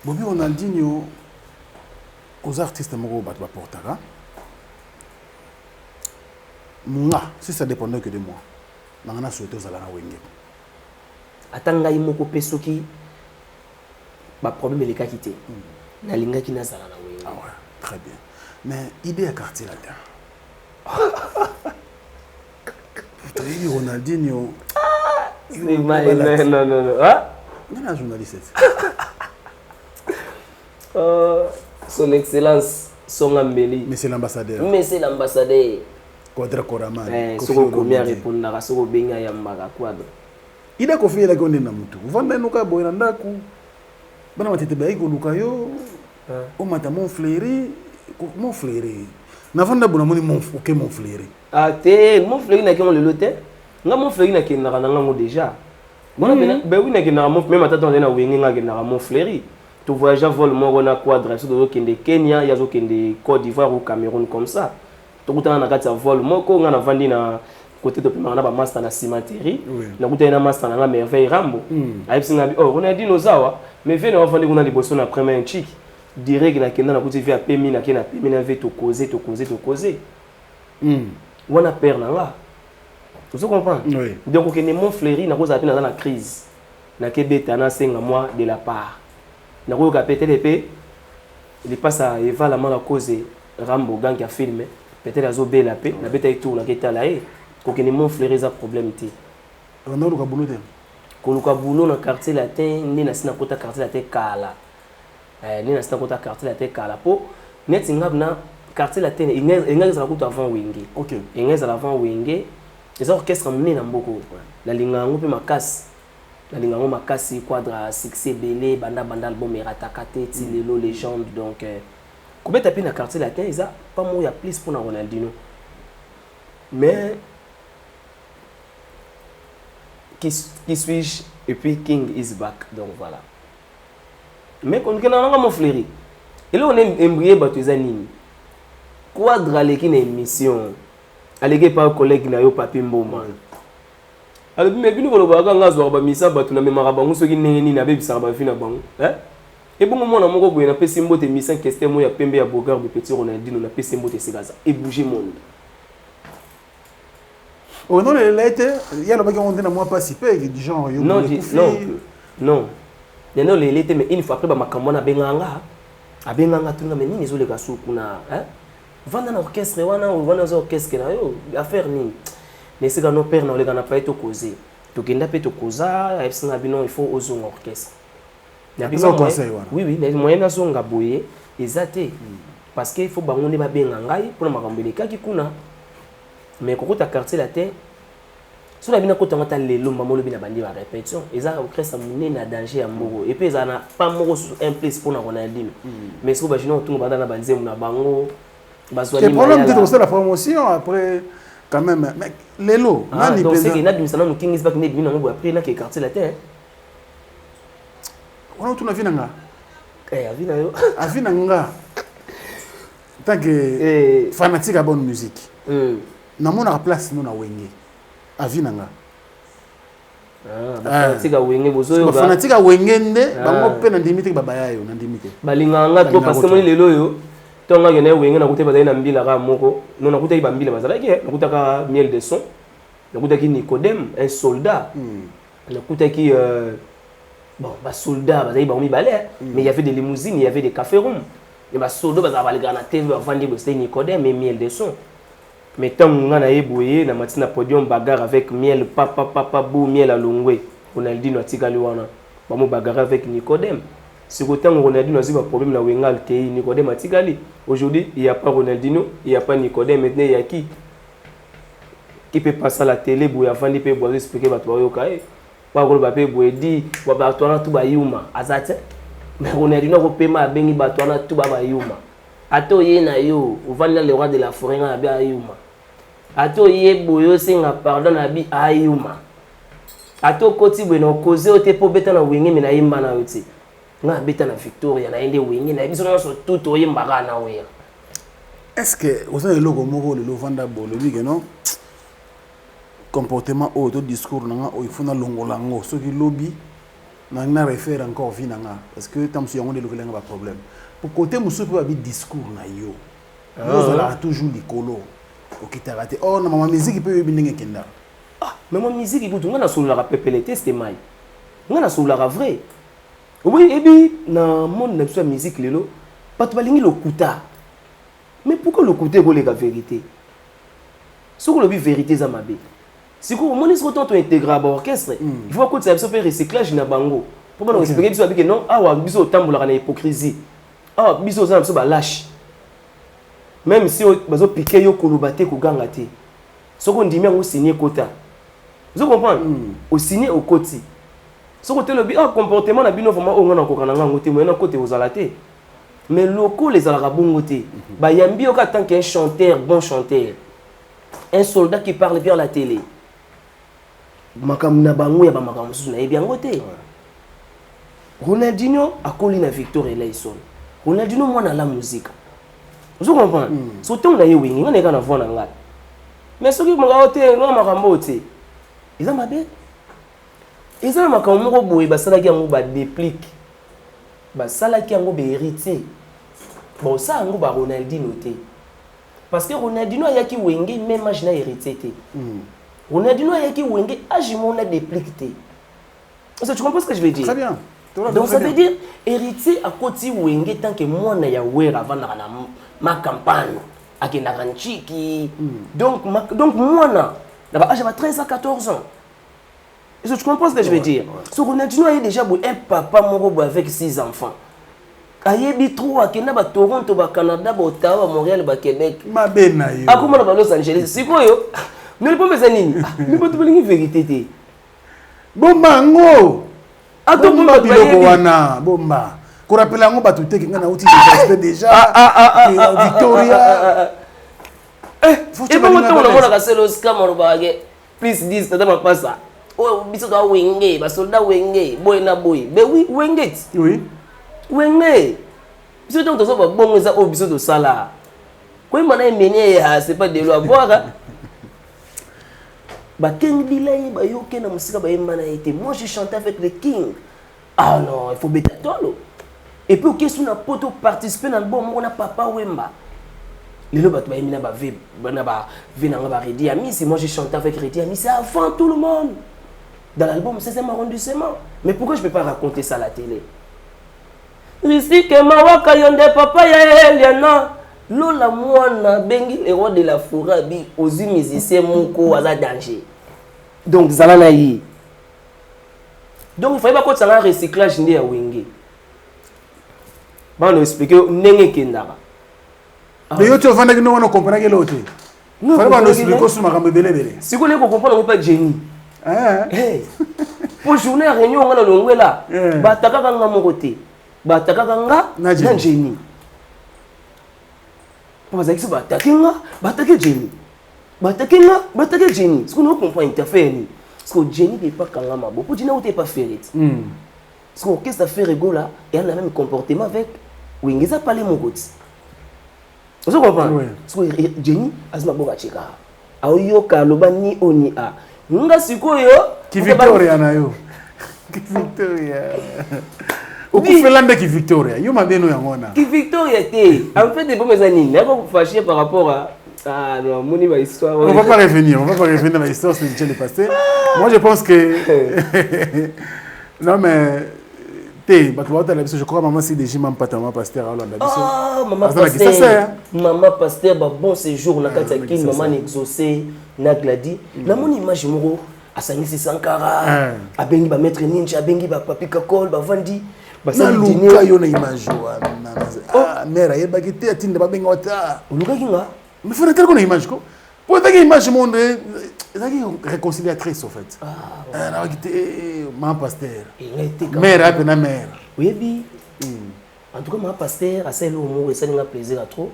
Speaker 2: Bobi Ronaldinho, aux artistes Moro Batba Portara. Moi, si ça dépendait que de moi, je souhaité aux Alana Wenge.
Speaker 1: Atanga Imoko Pesoki, le problème est le cas quitté. Nalinga qui n'a pas Alana Wenge.
Speaker 2: Ah ouais, très bien. Mais idée à quartier là-dedans. Bobi Ronaldinho.
Speaker 1: Non. Ah?
Speaker 2: Il y a un journaliste.
Speaker 1: Son Excellence, son Ambeli.
Speaker 2: Mais c'est l'ambassadeur.
Speaker 1: Mais c'est l'ambassadeur.
Speaker 2: Quadra Koraman.
Speaker 1: Soko Komia répondre à Soko Benga Yambaga Quadra.
Speaker 2: Il a confié la gonde na mutu. Vanda nuka boyana ndaku. Bana matete baiko lukayo. O mata mon fleuri. Na vanda bona moni mon fuke mon fleuri.
Speaker 1: Ah te mon fleuri na ki on le lote. Nga mon fleuri na ki na nga déjà. Bona ben oui na ki na mon même atata on na wengi nga ki na mon fleuri. Tu voyages vol mon na Quadra sur de kende Kenya, ya zo kende Côte d'Ivoire ou Cameroun comme ça. Tu kutana na kati ya vol moko nga na vandi na côté de pima na ba master na cimenterie. Na kutana na master na merveille Rambo. Ayipsi nga bi oh on a dit nos awa mais vient on vandi kuna liboso na premier chic. Direct na kenda na kuti via pemi na kena pemi na ve to causer. On a peur là. Tu comprends?
Speaker 2: Oui.
Speaker 1: Donc que mon fleuri na cause apena dans la crise. Na kebeta na senga moi de la part. Na ko ka péter l'épée. Il passe à Eva la mala cause Rambo gang qui a filmé. Peut-être azo be la paix, na beta et tout na keta là et ko que mon fleuri za problème té.
Speaker 2: On a le kabulu té.
Speaker 1: Ko luka boulot na quartier latin ni na sina kota quartier latin kala. Ni na sina kota quartier latin kala po net ngab na quartier latin inga za kuta avant wenge.
Speaker 2: OK.
Speaker 1: Inga za avant wenge. Les orchestres mené na mboko. La linga ngo pe makasi. La linga ngo makasi Quadra succès belé banda album eratakate ti lelo légende donc Koubeta pe na quartier latin ils a pas moi ya plus pour na Ronaldinho. Mais qui suis-je et puis King is back donc voilà. Mais quand on a mon fleuri. Et là on est embrayé batuza nini. Quadra leki na émission. Alege pa collègue na yo papi mboma. Alors mais bino ko loba nga zo ba misa batu na memara bango soki nini na bebisa ba fina bango. Et bon moment na moko boye na pesi mbote misa question mo ya pembe ya Bogard de Petit Ronaldinho na pesi mbote segaza et bouger monde.
Speaker 2: Oh non les lettres, il y a le mec qui on dit na moi participer du genre yo.
Speaker 1: Non. Non les lettres mais une fois après ba makambo na benganga. Abenganga tunga mais nini zo le gasu kuna vanda na orchestre wana wana za orchestre na yo affaire nini. Mais c'est que nos pères n'ont pas été causés. Donc il n'a pas été causé, il faut oser un orchestre. Oui, les moyens sont gaboyés, exacté. Parce qu'il faut banger les bien engager pour ma camber les cas qui kuna. Mais quand tu as quartier la terre, sur la bien quand tu as les lombes, maman le bien bandi la répétition. Ils ont orchestre mené na danger à moro. Et puis ils n'ont pas moro un place pour na Ronaldinho. Mais si vous imaginez on tourne dans la bande na bango.
Speaker 2: Le problème de la promotion après. Quand même, mais les lots.
Speaker 1: Donc c'est qu'il y a des gens qui ne sont pas venus après là qui quartier la terre.
Speaker 2: On a tout na vinanga.
Speaker 1: Avinanga.
Speaker 2: Tant que fanatique à bonne musique. Na mona place nous na wenge. Avinanga.
Speaker 1: Fanatique à wenge bozo.
Speaker 2: Fanatique à wenge nde bango pe na ndimite babaya yo na ndimite.
Speaker 1: Balinganga to parce que moi les lots yo. Tonga yene wengi na kuteba na mbila ka moko non na kuteba mbila bazala ke na kutaka miel de son na kutaki Nicodème un soldat na kutaki bon ba soldat bazali ba mi balé mais il y avait des limousines il y avait des cafés rooms et ba soldat bazala ba na TV ba vendre bo c'était Nicodème et miel de son mais tant nga na eboye na matina podium bagarre avec miel papa beau miel à longwe Ronaldinho atikali wana ba mo bagarre avec Nicodème. Si autant Ronaldinho a eu un problème là où il y a Nicodème Atigali. Aujourd'hui, il n'y a pas Ronaldinho, il n'y a pas Nicodème. Maintenant, il y a qui peut passer à la télé pour expliquer à toi. Par contre, il peut dire que tout va yuma. Mais Ronaldinho a payé ma bengi batona tout va yuma. Ato ye na yo, on va le roi de la forêt na bi ayuma. Ato ye boyo singa pardon na bi ayuma. Ato koti bueno koze o te po beta na wingi me na yimba na yoti. Nga beta na Victoria na ende wingi na biso na so tout oyembaka na oya.
Speaker 2: est-ce que vous avez le logo le vanda bolo que non comportement ou tout discours nanga il faut na longolango ce qui lobby na réfère encore vie nanga parce que tam si on est le pas problème pour côté musu peut avoir discours na yo vous allez toujours likolo okitaraté oh na ma musique peut binenge kenda
Speaker 1: ah mais ma musique écoute on a sur la pepelete c'était mai on a sur la vrai oui et puis na mon na musique lelo pas tu balingi lokuta mais pourquoi lokuta ko la vérité ce que le vérité za mabe si vous monnaie sur ton intégrer à orchestre il faut que ça faire recyclage na bango pour pas expliquer biso que non ah wa biso tambola na hypocrisie ah biso za biso ba lâche même si bazo piquer yo kolobate ko ganga te soko ndimi ngo signer quota vous comprenez au signer au côté soko te le ah comportement na bino vraiment on na ko kana ngo te mo na côté aux alaté mais locaux les alaka bongo te ba yambi oka tant qu'un chanteur bon chanteur un soldat qui parle bien à la télé makamuna bango ya ba makamu susu na yebi ngo te Ronaldinho akoli na Victor Eleison Ronaldinho mwana la musique vous comprenez surtout na yewi ngana kana vona ngai mais soki moko te no makambo te ils ont mabe ils ont makambo moko boye basala ki yango ba déplique basala ki yango ba héritier bon ça yango ba Ronaldinho te parce que Ronaldinho ayaki wenge même âge na héritier te Ronaldinho ayaki wenge âge mon a déplique te tu comprends ce que je veux dire
Speaker 2: très bien.
Speaker 1: Donc ça veut dire héritier à côté wenge tant que moi na ya wera vana na ma campagne akenda ranchiki donc moi na âge à 13 à 14 ans. Est-ce que tu comprends ce que je veux dire? So Ronaldinho a déjà un papa moko avec 6 enfants. Ayebi trop akenda ba Toronto ba Canada ba Ottawa ba Montréal ba Québec.
Speaker 2: Ma bena yo.
Speaker 1: Akoma na Los Angeles. Sikoyo. Ne le pas besoin nini. Mais pas tout la vérité te.
Speaker 2: Bomba ngo.
Speaker 1: Ato bomba
Speaker 2: biloko wana bomba. Ko rappela ngo batu te kinga na uti déjà. Victoria.
Speaker 1: Et bon temps on a cassé le scam on va plus 10 tata ma passa. Oh biso ka wenge ba soldat wenge boy na boy. Mais oui wenge.
Speaker 2: Oui.
Speaker 1: Wenge. Biso to so ba bongo za o biso to sala. Ko imana emene c'est pas de loi voir. Bah King Bilay, bah yo ken na musika bah imana été. Moi j'ai chanté avec le King. Ah non, il faut bêter tolo. Et puis ok sous na poto participer dans l'album on a Papa Wemba. Lelo bah tu bah imina bah ve na bah venanga bah Redi Ami, c'est moi j'ai chanté avec Redi Ami, c'est avant tout le monde. Dans l'album c'est un arrondissement. Mais pourquoi je peux pas raconter ça à la télé? Ici que mawaka yonde papa ya Eliana. Lola mwana bengi le roi de la forêt bi ozi musicien moko aza danger. Donc zalana yi. Donc il fallait pas qu'on s'en recyclage ndé ya wenge. Ba no expliquer ndenge kendaka.
Speaker 2: Mais yo tu vanda que nous on comprend que l'autre. Fallait pas nous expliquer sur makambo belebele.
Speaker 1: Si vous ne comprenez pas génie. Eh. Pour journée réunion on a longwela. Ba takaka nga moko te. Ba takaka nga na génie. Parce que bah attaquer Jenny. Attaquer Jenny. Ce qu'on ne comprend pas interférer. Parce que Jenny n'est pas quand même bon. Pour Jenny, on n'est pas fait. Parce que qu'est-ce que ça fait rigolo là? Et elle a le même comportement avec Wingeza parler mon côté. Vous comprenez? Parce que Jenny, Asma Boga Cheka. Aoyo Kaloba ni oni a. Nga sikoyo.
Speaker 2: Qui Victoria na yo. Qui Victoria. Au coup fait qui Victoria, yo m'a bien ngona.
Speaker 1: Qui Victoria était en fait des bons amis, n'est pas fâché par rapport à non, mon histoire.
Speaker 2: On va pas revenir à l'histoire, c'est déjà le passé. Moi je pense que non mais je crois maman c'est déjà maman patama pasteur Hollande.
Speaker 1: Ah maman pasteur. Maman pasteur ba bon séjour na Kataki, maman exaucé na Gladi. Na mon image moko asangisi Sankara, abengi ba maître Ninja, abengi ba Papi Kakol, ba Vandi.
Speaker 2: Na luka yo na image wana mera yeba kiti atinda babenga wata
Speaker 1: luka kinga
Speaker 2: mais faut être qu'on image ko pour ta image monde ezaki réconciliatrice en fait na kiti ma pasteur mera pe na mera
Speaker 1: oui bi en tout cas ma pasteur a celle au mot et ça n'a plaisir à trop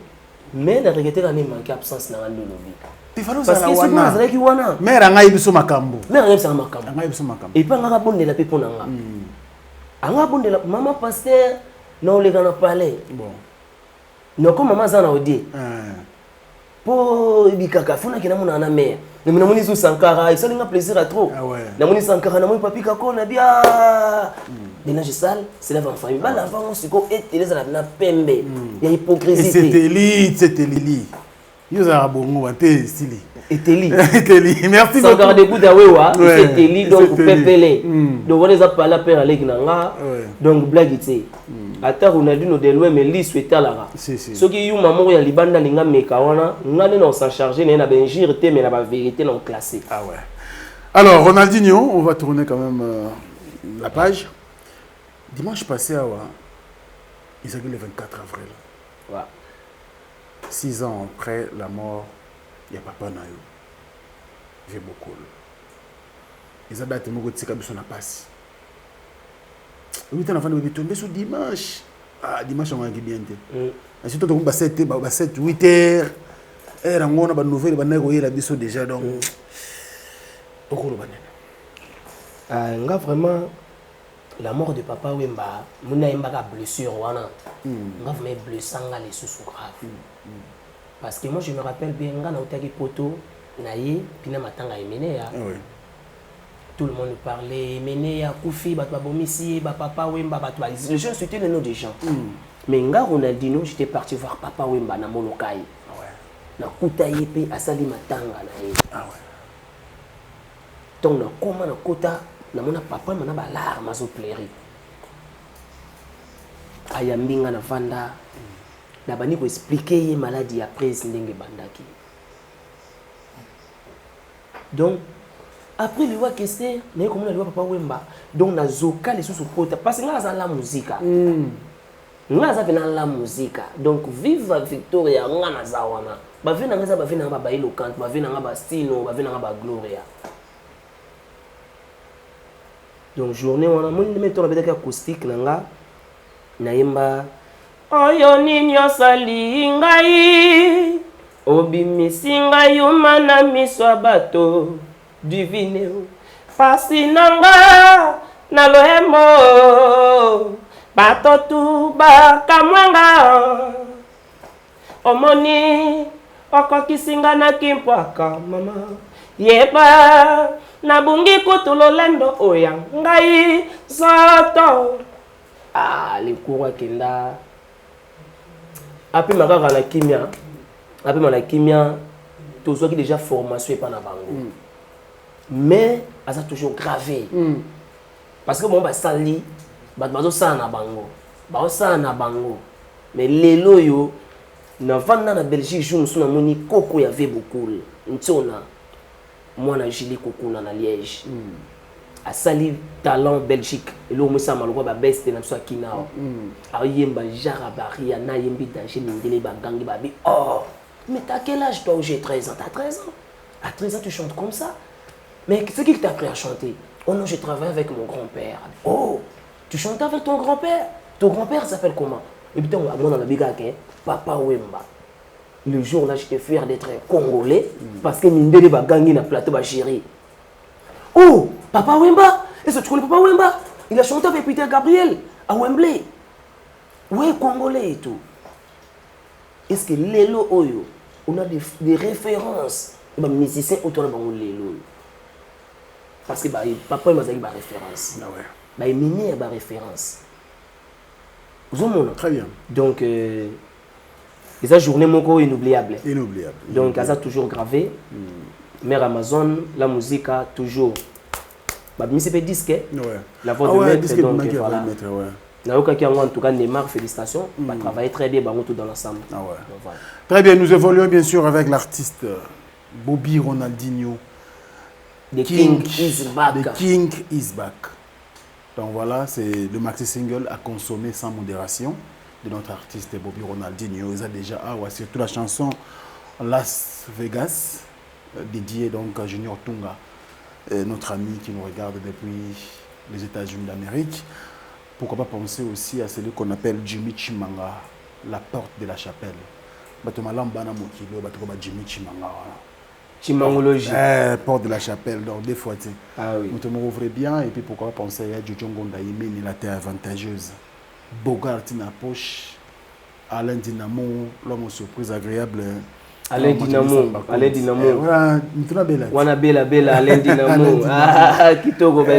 Speaker 1: mais na regretter quand il manque absence na ngando lobi parce que c'est moi zaki wana
Speaker 2: mera ngai biso makambo
Speaker 1: mera ngai biso makambo et pas ngaka bondela pe pona nga anga bondela maman pasteur na olega na palais bon non comme maman zana odi Po bikaka funa kina mona na mère. Mais na moni zo Sankara, ça linga plaisir à trop.
Speaker 2: Ah ouais.
Speaker 1: Na moni Sankara na moni papi kako na bien. Ménage sale, c'est la famille. Ba la femme siko et les na pembe. Il y a hypocrisie.
Speaker 2: C'était Lili. Yo za bongo ante stili.
Speaker 1: Eteli.
Speaker 2: Merci beaucoup.
Speaker 1: Sankara de Bouddha wewa, c'est Eteli donc pepele. Donc on les a pas la père avec nanga. Donc blague ité. Ata Ronaldinho de loin mais li souhaiter la. Ce qui yu maman ya libanda linga meka wana, ngane na s'en charger na benjir té mais na ba vérité non classé.
Speaker 2: Ah ouais. Alors Ronaldinho, on va tourner quand même la page. Dimanche passé ils ont eu le 24 avril.
Speaker 1: Ouais.
Speaker 2: 6 ans après la mort, il y a papa Nayo. J'ai beaucoup. Ils ont daté mon côté comme ça n'a pas. Oui, t'as enfant de tomber sur dimanche. Ah, dimanche on va bien. Ensuite on va 7 8 heures. Et on a une nouvelle on la biso déjà donc. Beaucoup le banane.
Speaker 1: Nga vraiment la mort de papa Wemba, mona imba blessure wana. Nga vraiment blessanga les sous grave. Parce que moi je me rappelle bien nga na otaki poto na ye pina matanga emene ya. Tout le monde parlait emene ya kufi bat babomisi ba papa Wemba bat les gens c'était le nom des gens. Mais nga Ronaldinho j'étais parti voir papa Wemba na Molokai. Na kutaye pe asali matanga na ye. Donc na koma na kota na mona papa mana ba larme azo pleurer. Ayambinga na vanda. Na bani ko expliquer ye maladie après ndenge bandaki. Donc après le wa kese na ko mona le papa Wemba donc na zoka les sous kota parce que nga za la musique. Nga za vena la musique. Donc vive Victoria nga na za wana. Ba vena nga za ba vena ba eloquent, ba vena nga ba stino, ba vena nga ba gloria. Donc journée on a mon mettre avec acoustique nanga naimba oyo ninyo sali ngai obimisi ngai umana miswa bato divine pasi nanga na lohemo bato tu bakamwanga omoni okokisinga na kimpwaka mama yeba nabungi kutulolendo oya ngai soto les cours kenda après makaka na kimia après na kimia tout ce qui déjà formation pas na bango mais ça toujours gravé parce que bon ba sali ba bazo sa na bango ba sa na bango mais lelo yo na vanda na Belgique jour sous na moni koko ya ve beaucoup ntona moi na Julie Kokuna na Liège a sali talent Belgique et l'homme ça malgré ba best na so kinao a yemba jara baria na yembi danger ndele ba gangi ba bi oh mais t'as quel âge toi? J'ai 13 ans. T'as 13 ans? À 13 ans tu chantes comme ça? Mais c'est qui t'a appris à chanter? Oh non, j'ai travaillé avec mon grand-père. Oh, tu chantes avec ton grand-père? Ton grand-père s'appelle comment? Et puis moi dans la bigake papa Wemba. Le jour là, j'étais fier d'être congolais parce que Mindele va gagner na plateau ba chéri. Oh, papa Wemba, est-ce que tu connais papa Wemba? Il a chanté avec Peter Gabriel à Wembley. Ouais, congolais et tout. Est-ce que Lelo Oyo, on a des références? Les musiciens autour de Lelo. Parce que papa Wemba a des références. Il a mené des références. Vous avez
Speaker 2: très bien.
Speaker 1: Donc, et ça journée mon inoubliable.
Speaker 2: Inoubliable.
Speaker 1: Donc ça toujours gravé. Mère Amazon, la musique a toujours. Bah mais c'est pas disque. La voix de maître donc voilà. Là en tout cas Neymar félicitations. Va travailler très bien tout dans l'ensemble.
Speaker 2: Voilà. Très bien, nous évoluons bien sûr avec l'artiste Bobby Ronaldinho.
Speaker 1: The King is back.
Speaker 2: The King is back. Donc voilà, c'est le maxi single à consommer sans modération de notre artiste Bobby Ronaldinho. Il a déjà surtout la chanson Las Vegas, dédiée donc à Junior Tunga, notre ami qui nous regarde depuis les États-Unis d'Amérique. Pourquoi pas penser aussi à celui qu'on appelle Jimmy Chimanga, la porte de la chapelle. Jimmy Chimanga.
Speaker 1: Chimangologie.
Speaker 2: Porte de la chapelle, donc des fois,
Speaker 1: ah oui.
Speaker 2: Nous ouvrons bien et puis pourquoi pas penser à Djongo Ndaïmé, la terre avantageuse. Bogart na poche, Alain Dinamo, l'homme aux surprises agréables,
Speaker 1: Alain Dinamo, Alain Dinamo.
Speaker 2: Wana
Speaker 1: bela Alain Dinamo. Ah, kitoko ba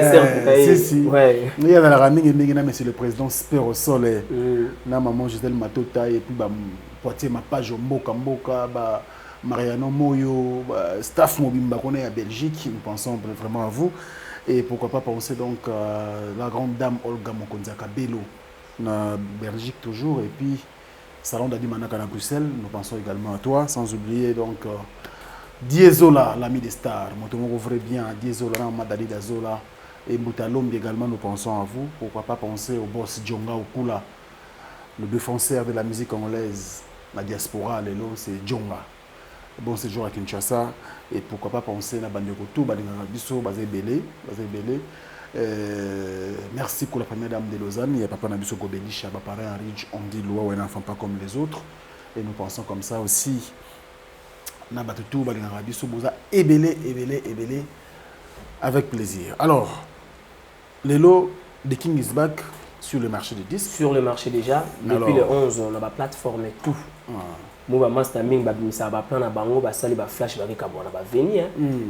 Speaker 2: si si.
Speaker 1: Ouais.
Speaker 2: Il y a la mingi na monsieur le président Spero au sol. Na maman Gisèle Matota et puis ba Poitiers ma page mboka ba Mariano Moyo, staff Mobimba qu'on est à Belgique, nous pensons vraiment à vous. Et pourquoi pas penser donc à la grande dame Olga Mokonzaka Bello, na Belgique toujours, et puis Salon d'Adi Manaka à Bruxelles, nous pensons également à toi, sans oublier donc Diesola, l'ami des stars, Motomo vrai bien, Diesola, Madali Dazola, et Moutalombi également, nous pensons à vous. Pourquoi pas penser au boss Djonga Okula, le défenseur de la musique congolaise, la diaspora, Lelo, c'est Djonga. Bon séjour à Kinshasa, et pourquoi pas penser à Bandeko tout, Bazé Belé. Merci pour la première dame de Lausanne. Il y a Papa Nabiso Gobelisha, Papa Henri, on dit loi ou un enfant pas comme les autres. Et nous pensons comme ça aussi. Nabatutu, Balinabiso Boza, ébélé, avec plaisir. Alors, les lots de King is back sur le marché des disques.
Speaker 1: Sur le marché déjà. Depuis le 11, on a la plateforme et tout. Moi master ming babimisa ba plan na bango ba sali ba flash ba kabona ba venir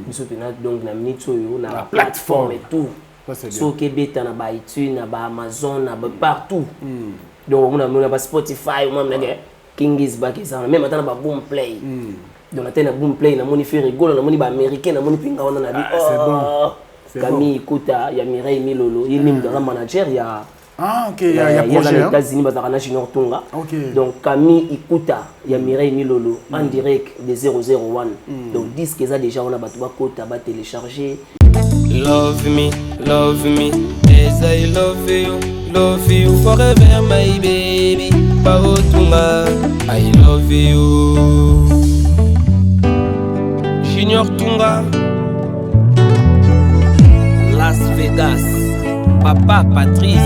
Speaker 1: biso tena donc na minute oyo na la plateforme et tout so ke beta na ba iTunes na ba Amazon na ba partout donc on a ba Spotify on a King is back ça même attends ba boom play donc na boom play na moni fait rigolo na moni ba américain na moni pinga on na bi
Speaker 2: c'est bon
Speaker 1: Camille Kuta ya Mireille Milolo il est dans manager ya
Speaker 2: ah ok, il y a projet.
Speaker 1: Les États-Unis, Bazarana Junior Tunga. Donc Camille Ikuta, il y a Mireille Milolo en direct de 001. Donc disque ça déjà on a battu Kota ba télécharger.
Speaker 5: Love me, as I love you forever my baby. Pao Tunga, I love you. Junior Tunga, Las Vegas. Papa Patrice,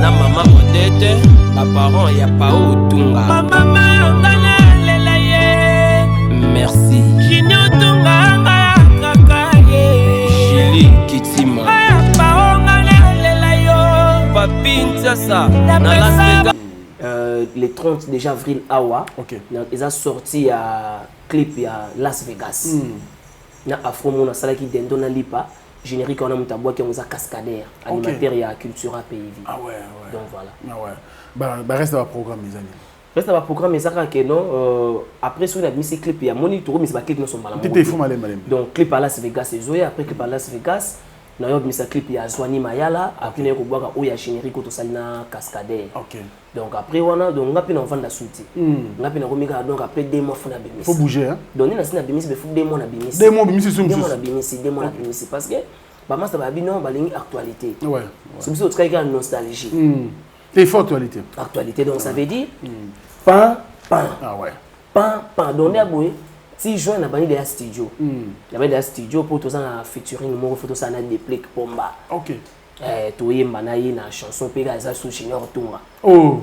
Speaker 5: na maman Odette, ma parent ya Pao Tunga. Maman lela ye. Merci. Junior Tunga kakaye. Julie Kitima. Pao lela yo. Papi Ntsasa. Na Las Vegas.
Speaker 1: Le 30 déjà avril awa.
Speaker 2: OK.
Speaker 1: Ils ont sorti un clip à Las Vegas. Na Afro Mona Salaki Dendo na Lipa. Générique on a Mutabois qui est un cascadeur, animateur et Cultura PIV.
Speaker 2: Ah ouais.
Speaker 1: Donc voilà.
Speaker 2: Ah ouais. Bah reste dans le programme mes amis.
Speaker 1: Reste dans le programme mais ça que non après sur la musique clip il y a monitor mais c'est pas clip non sont mal. Donc clip à Las Vegas c'est Zoé après clip à Las Vegas na yo misa clip ya Zwani Mayala après ne ko boka o ya générique to salina cascadeur.
Speaker 2: OK.
Speaker 1: Donc après on a donc ngapi na vendre souti. Ngapi na komika donc après 2 mois fona bimisi.
Speaker 2: Faut bouger hein.
Speaker 1: Donc ni na sina bimisi be faut 2 mois na bimisi.
Speaker 2: 2 mois bimisi sum.
Speaker 1: 2 mois na bimisi, 2 mois na bimisi parce que ba master ba bino ba lingi actualité.
Speaker 2: Ouais.
Speaker 1: C'est aussi autre cas nostalgie.
Speaker 2: Et faut actualité.
Speaker 1: Actualité donc ça veut dire pan.
Speaker 2: Ah ouais.
Speaker 1: Pan donc aboye si joint na bani de studio. Na bani de studio pour tout ça na featuring mo photo ça na déplique pomba.
Speaker 2: OK.
Speaker 1: Toyemba na ye na chanson pega za sous Junior Tunga.
Speaker 2: Oh.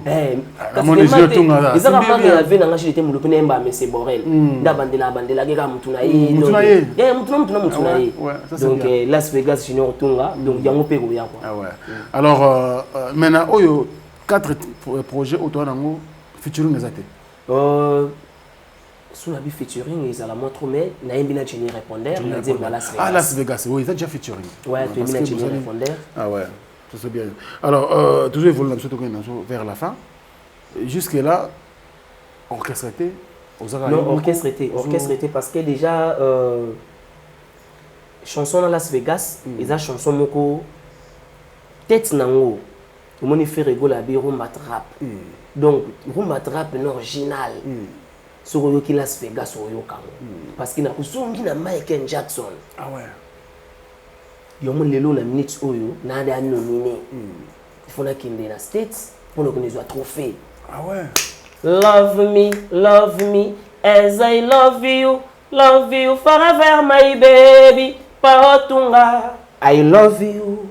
Speaker 2: Mon Junior Tunga là.
Speaker 1: Ils ont remarqué la vie na ngashite mu lopene mba mais c'est Borel. Nda bandela ke ka mutuna ye.
Speaker 2: Mutuna ye.
Speaker 1: Mutuna ye. Donc Las Vegas Junior Tunga donc yango pe ko ya quoi.
Speaker 2: Ah ouais. Alors maintenant oyo 4 projets autour nango featuring ezate.
Speaker 1: Sous la featuring ils à la montre mais na yembina Jenny répondeur na dit Las Vegas.
Speaker 2: Ah Las Vegas oui, ça déjà featuring.
Speaker 1: Ouais, tu yembina Jenny répondeur.
Speaker 2: Ah ouais, ça c'est bien. Alors toujours évoluer vers la fin. Jusque là orchestré
Speaker 1: non, orchestré parce que déjà chanson dans Las Vegas, ils a chanson moko tête nango. Au moins il fait rigoler à rumba trap. Donc rumba trap est original. Sur Yoki Las Vegas au Yokamo. Parce qu'il a kusongi na Michael Jackson.
Speaker 2: Ah ouais.
Speaker 1: Yomo lelo na minute oyo na da nominé. Il faut na kinde na States pour nous connaître trophée.
Speaker 2: Ah ouais.
Speaker 1: Love me as I love you forever my baby. Paotunga I love you.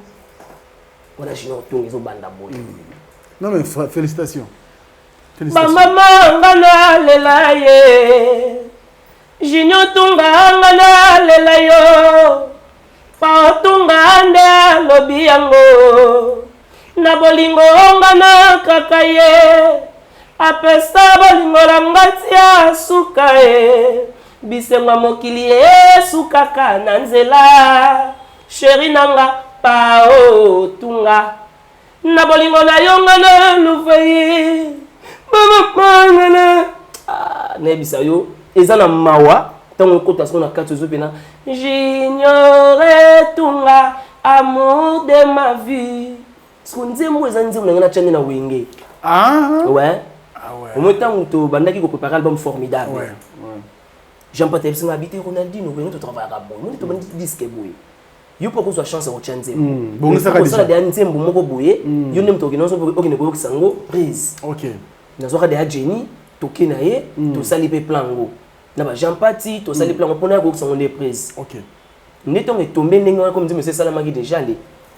Speaker 1: On a Junior Tunga zo banda boy.
Speaker 2: Non mais félicitations.
Speaker 1: Maman ngana lela ye Junior Tunga ngana lela yo Paotunga ande lobi yango na bolingo ngana kaka ye apesa bolingo la ngati ya suka ye bisenga mokili esukaka na nzela sheri nanga pao tunga na bolingo na yonga na luveye nayebisa yo eza na mawa ntango ekota siko na kati ozo pena j'ignore tunga amour de ma vie siko nzembo eza nzembo na ngai natyange na wenge ouais au moins ntango tobandaki koprépare album formidable Jean-Paul Tebsinga habité Ronaldinho nous travaillaka boye nous tobandi disque boye yo mpo kozwa chance ya kotya nzembo bongosala deya nzembo moko boye yo nde moto okende koyokisa yango prise nazwaka deya Jenny toke na ye tosali mpe plan yango na ba Jean Pati tosali plan mpona ya koyokisa yango nde prise nde ntongo etombe ndenge wana comme nzembo esalamaki déjà le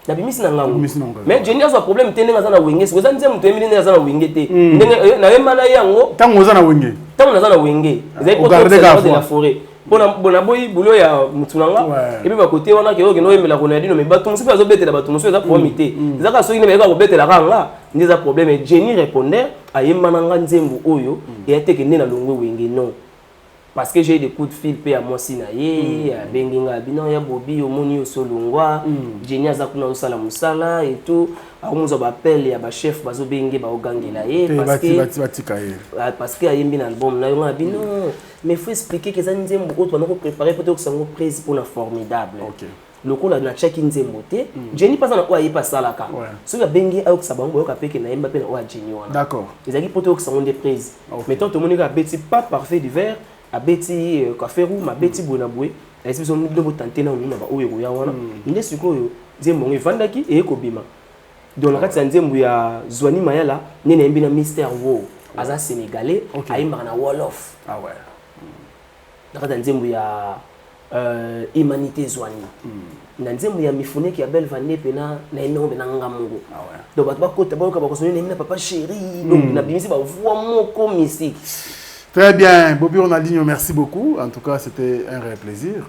Speaker 1: na bimisi na ngango mais Jenny azwa problème te ndenge aza na wenge sikoza nzembo toyebi ndenge aza na wenge te ndenge nayemba na ye yango
Speaker 2: ntango oza na wenge
Speaker 1: ntango naza na wenge ezali poto de la forêt mpona boyi bulo ya mutu na nga epe bakote wana ke okende oyembela Ronaldinho me bato mosusu mpe azobetela bato mosusu eza problème te ezaka soki nde bayeka kobetelaka nga nde eza problème Jenny répondeur ayemba na nga nzembo oyo eya te kende na longwe wenge non parce que j'ai des coups de fil pe à mwasi na ye abengi nga bino ya bobi omoni yo solongwa Jenny aza kuna osala mosala et tout akomozwa bapele ya bachef bazobenge baogangela ye parce que ayembi na album na yo nga bino mais faut expliquer que eza nzembo oyo tobanda koprépare po tokokisa yango prise mpona formidable lokola natiaki nzembo te Jenny mpe aza na oyo ayebi asalaka soki abengi ayokisa bango bayoka peke nayemba mpe na oyo ya Jenny wana ezalaki po tokokisa yango nde prise maintenant tomoni ka abeti pas parfait d'hiver abeti café roux abeti boye na boye ayesi biso nde botante na na baoyo ekoya wana nde sikoyo nzembo yango evandaki eyekobima donc na kati ya nzembo ya Zwani Mayala nde nayembi na Mystère Wo aza sénégalais ayembaka na wolof na kati ya nzembo ya Humanité Zwani na nzembo ya Mifuneki ya Belle Vande pena na enombe na ngamungu donc bato bakota bayoka bakosoni na papa chéri donc na bimisi bavoix moko mystique.
Speaker 2: Très bien, Bobby Ronaldinho, merci beaucoup. En tout cas, c'était un réel plaisir.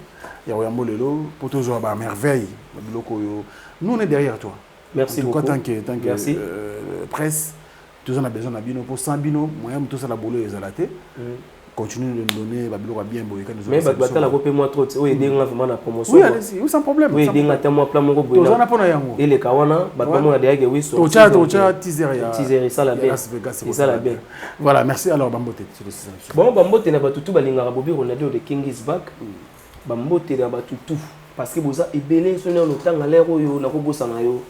Speaker 2: Yaoyambo Lelo, pour toujours à merveille. Nous, on est derrière toi.
Speaker 1: Merci beaucoup.
Speaker 2: En tout cas, tant que presse, tous on a besoin d'abino pour 100 bino. Moi, tout ça la boule est zalaté. Continue de nous donner babilo bien boy.
Speaker 1: Mais batala la copie moi trop. Oui, des gens vraiment la promotion.
Speaker 2: Oui, allez-y, oui sans problème.
Speaker 1: Oui, des gens tellement plein mon boy.
Speaker 2: Tous on a pas na yango.
Speaker 1: Et les kawana, batamo na derrière oui sur.
Speaker 2: Tocha teaser ya.
Speaker 1: Teaser ça la bien. Ça la bien.
Speaker 2: Voilà, merci alors Bambote.
Speaker 1: Bon Bambote na batutu balinga Bobby Ronaldinho de King is back. Bambote na batutu parce que boza ebele sonner le temps à l'air oyo na ko bossa na yo.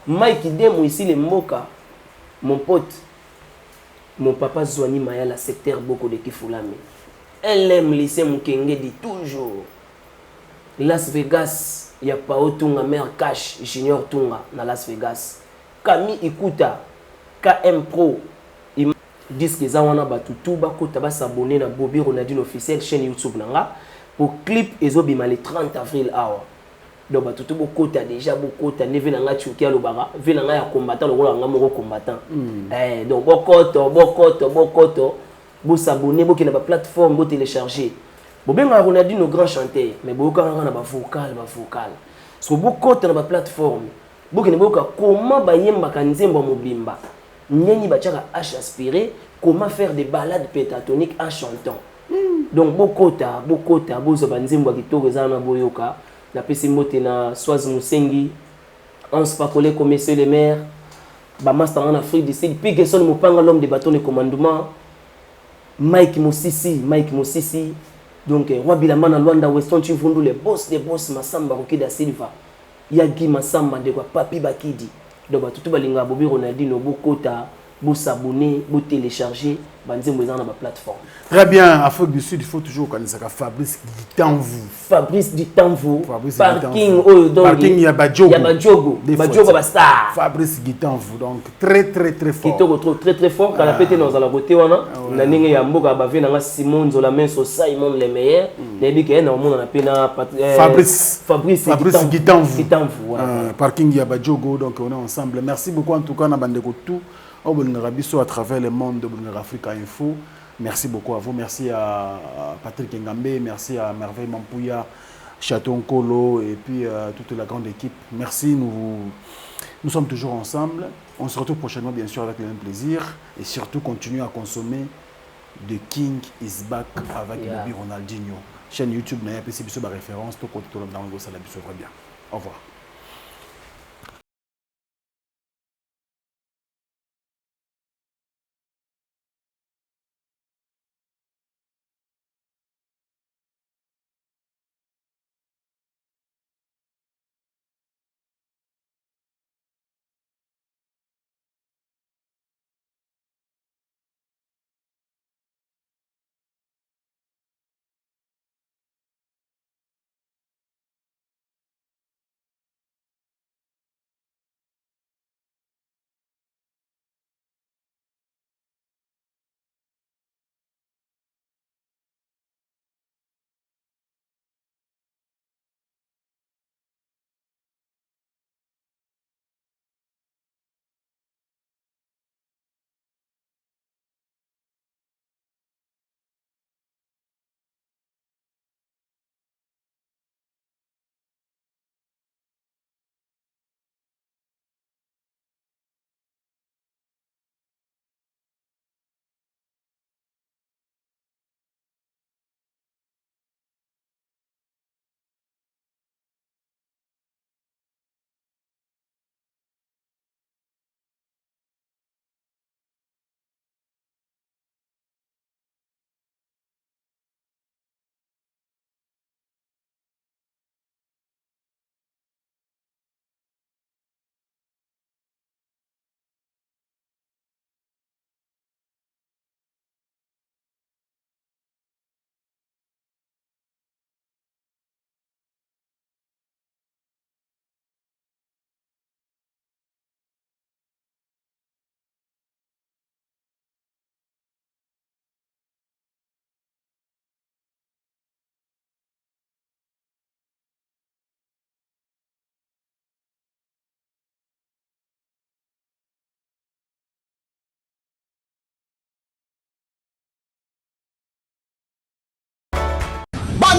Speaker 1: Mike Demo ici les Mboka. Mon pote mon papa Zwani Mayala secteur beaucoup de Kifulami. Elle aime lycée Mukenge dit toujours. Las Vegas, il y a pas Tunga mère cash junior Tunga na Las Vegas. Kami Ikuta, KM Pro, il disque za wana batutu bakota ba s'abonner na Bobby Ronaldinho officiel chaîne YouTube nanga pour clip ezobima le 30 avril awa. Donc batutu bokota déjà bokota neve nanga chukia lobara, ve nanga ya combattant lokola nga moko combattant. Donc bokoto bo s'abonner bo kina ba plateforme bo télécharger. Bo benga Ronaldinho grand chanteur mais boka nga na ba vocal. So bokota na ba plateforme. Bo kina boka comment bayemba kanzembo mobimba. Nyeni bachaka H aspiré comment faire des balades pétatoniques en chantant. Donc bokota bozo banzembo kitoko ezana boyoka. La PC Mote na Swaz Musengi, Hans Pakole comme monsieur le maire, Bamaster en Afrique du Sud, puis Gerson Mopanga l'homme des bâtons de commandement, Mike Mosisi, donc Roi Bilamana Luanda Weston Chivundu, les boss Massamba Rokida Silva, Yagi Massamba de quoi Papi Bakidi, donc tout balinga Bobby Ronaldinho Bokota, vous s'abonner, vous télécharger, banzembo dans la plateforme.
Speaker 2: Très bien, Afrique du Sud, il faut toujours connaître Fabrice Gitanvu.
Speaker 1: Fabrice Gitanvu. Parking oh donc
Speaker 2: parking ya Badjogo.
Speaker 1: Badjogo star.
Speaker 2: Fabrice Gitanvu donc très fort.
Speaker 1: Kitoko très fort quand la pété dans la beauté wana na ninge ya mboka ba vena nga Simon Zola so Simon le meilleur. Nebi ke na monde na pena Fabrice
Speaker 2: Gitanvu.
Speaker 1: Voilà.
Speaker 2: Parking ya Badjogo donc on est ensemble. Merci beaucoup en tout cas na bandeko tout. Au Bolingarabiso à travers le monde de Bolingara-Africa Info. Merci beaucoup à vous. Merci à Patrick Ngambe, merci à Merveille Mampouya, Chateau Nkolo et puis toute la grande équipe. Merci, nous sommes toujours ensemble. On se retrouve prochainement bien sûr avec le même plaisir et surtout continuer à consommer The King is back avec Bobby Ronaldinho. Chaîne YouTube, n'a pas si ma référence, tout côté dans le ça la bien. Au revoir.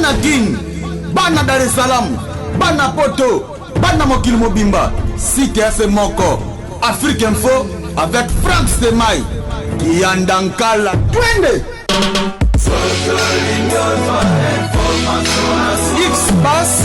Speaker 7: Bana King, Bana Dar es Salaam, Bana Poto, Bana Mokil Mobimba, Cité FM Moko, Afrique Info avec Frank Stemai, Yandankala, Twende. X-Bass,